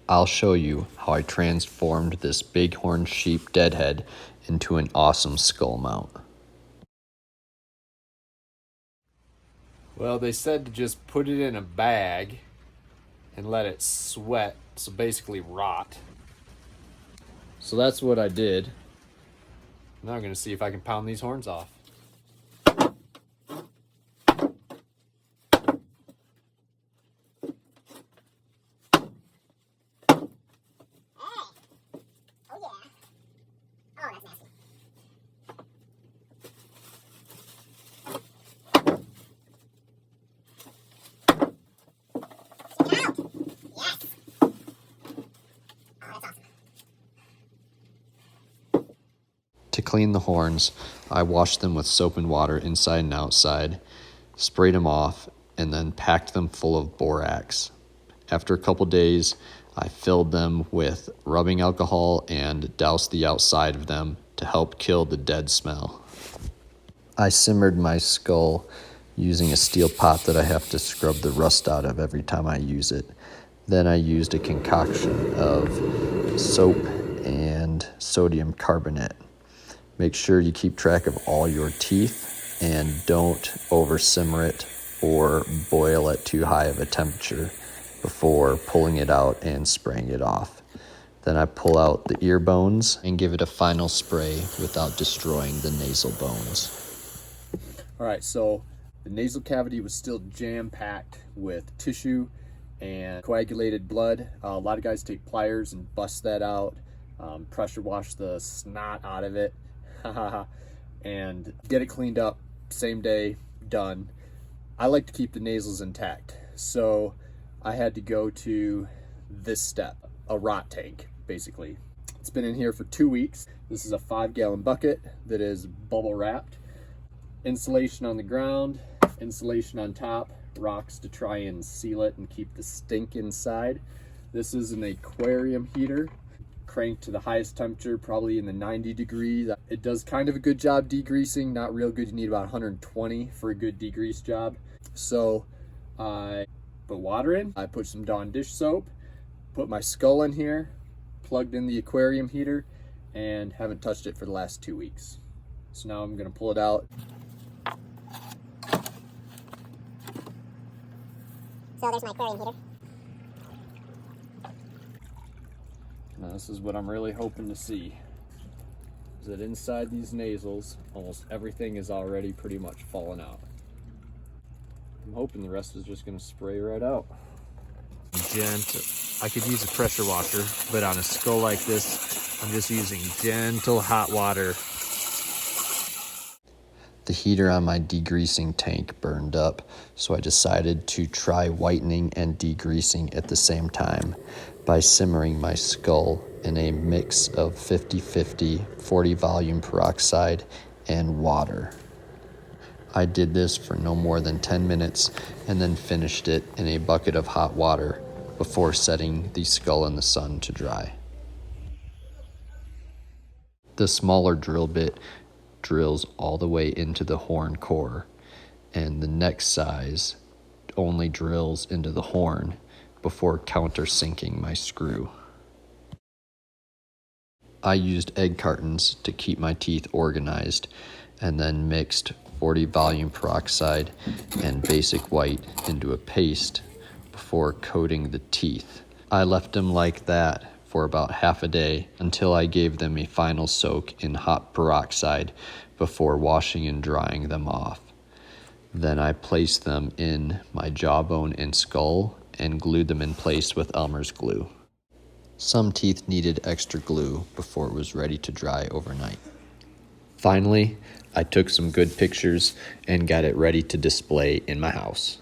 I'll show you how I transformed this bighorn sheep deadhead into an awesome skull mount. Well, they said to just put it in a bag and let it sweat, so basically rot. So that's what I did. Now I'm gonna see if I can pound these horns off. To clean the horns, I washed them with soap and water inside and outside, sprayed them off, and then packed them full of borax. After a couple days, I filled them with rubbing alcohol and doused the outside of them to help kill the dead smell. I simmered my skull using a steel pot that I have to scrub the rust out of every time I use it. Then I used a concoction of soap and sodium carbonate. Make sure you keep track of all your teeth and don't over simmer it or boil at too high of a temperature before pulling it out and spraying it off. Then I pull out the ear bones and give it a final spray without destroying the nasal bones. All right, so the nasal cavity was still jam-packed with tissue and coagulated blood. A lot of guys take pliers and bust that out, pressure wash the snot out of it, and get it cleaned up same day, done. I like to keep the nasals intact, so I had to go to this step, a rot tank, basically. It's been in here for 2 weeks. This is a 5-gallon bucket that is bubble wrapped. Insulation on the ground, insulation on top, rocks to try and seal it and keep the stink inside. This is an aquarium heater, cranked to the highest temperature, probably in the 90 degrees. It does kind of a good job degreasing, not real good. You need about 120 for a good degrease job. So I put water in, I put some Dawn dish soap, put my skull in here, plugged in the aquarium heater, and haven't touched it for the last 2 weeks. So now I'm gonna pull it out. So there's my aquarium heater. Now this is what I'm really hoping to see, is that inside these nasals, almost everything is already pretty much fallen out. I'm hoping the rest is just gonna spray right out. Gentle. I could use a pressure washer, but on a skull like this, I'm just using gentle hot water. The heater on my degreasing tank burned up, so I decided to try whitening and degreasing at the same time by simmering my skull in a mix of 50-50 40 volume peroxide and water. I did this for no more than 10 minutes and then finished it in a bucket of hot water before setting the skull in the sun to dry. The smaller drill bit drills all the way into the horn core, and the next size only drills into the horn before countersinking my screw. I used egg cartons to keep my teeth organized and then mixed 40 volume peroxide and basic white into a paste before coating the teeth. I left them like that for about half a day until I gave them a final soak in hot peroxide before washing and drying them off. Then I placed them in my jawbone and skull and glued them in place with Elmer's glue. Some teeth needed extra glue before it was ready to dry overnight. Finally, I took some good pictures and got it ready to display in my house.